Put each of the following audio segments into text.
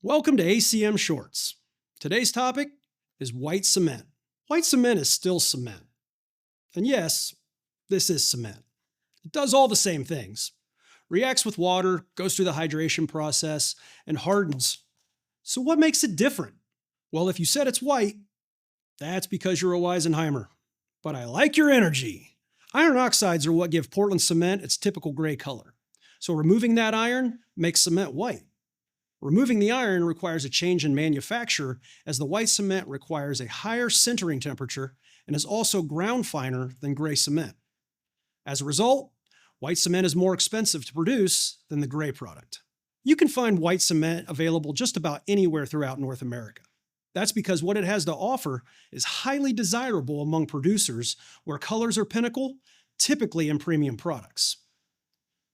Welcome to ACM Shorts. Today's topic is white cement. White cement is still cement. And yes, this is cement. It does all the same things. Reacts with water, goes through the hydration process, and hardens. So what makes it different? Well, if you said it's white, that's because you're a Weisenheimer. But I like your energy. Iron oxides are what give Portland cement its typical gray color. So removing that iron makes cement white. Removing the iron requires a change in manufacture, as the white cement requires a higher sintering temperature and is also ground finer than gray cement. As a result, white cement is more expensive to produce than the gray product. You can find white cement available just about anywhere throughout North America. That's because what it has to offer is highly desirable among producers where colors are pinnacle, typically in premium products.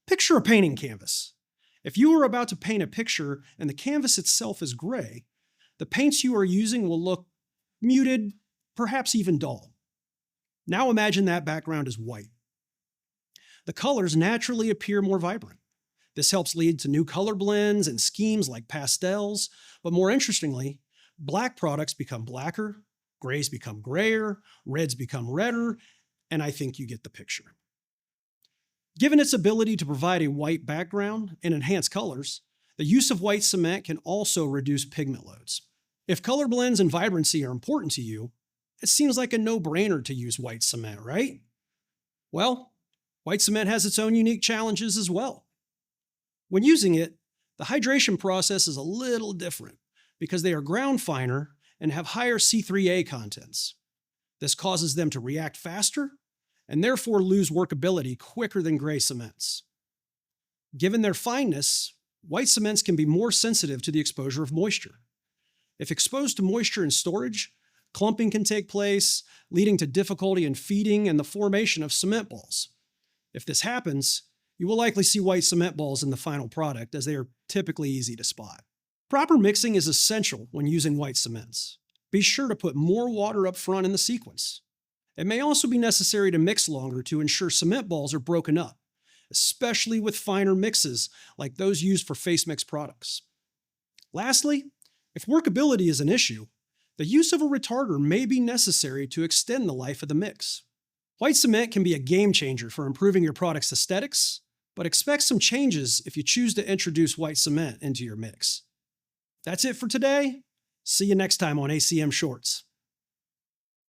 Picture a painting canvas. If you were about to paint a picture and the canvas itself is gray, the paints you are using will look muted, perhaps even dull. Now imagine that background is white. The colors naturally appear more vibrant. This helps lead to new color blends and schemes like pastels, but more interestingly, black products become blacker, grays become grayer, reds become redder, and I think you get the picture. Given its ability to provide a white background and enhance colors, the use of white cement can also reduce pigment loads. If color blends and vibrancy are important to you, it seems like a no-brainer to use white cement, right? Well, white cement has its own unique challenges as well. When using it, the hydration process is a little different because they are ground finer and have higher C3A contents. This causes them to react faster and therefore lose workability quicker than gray cements. Given their fineness, white cements can be more sensitive to the exposure of moisture. If exposed to moisture in storage, clumping can take place, leading to difficulty in feeding and the formation of cement balls. If this happens, you will likely see white cement balls in the final product, as they are typically easy to spot. Proper mixing is essential when using white cements. Be sure to put more water up front in the sequence. It may also be necessary to mix longer to ensure cement balls are broken up, especially with finer mixes like those used for face mix products. Lastly, if workability is an issue, the use of a retarder may be necessary to extend the life of the mix. White cement can be a game changer for improving your product's aesthetics, but expect some changes if you choose to introduce white cement into your mix. That's it for today. See you next time on ACM Shorts.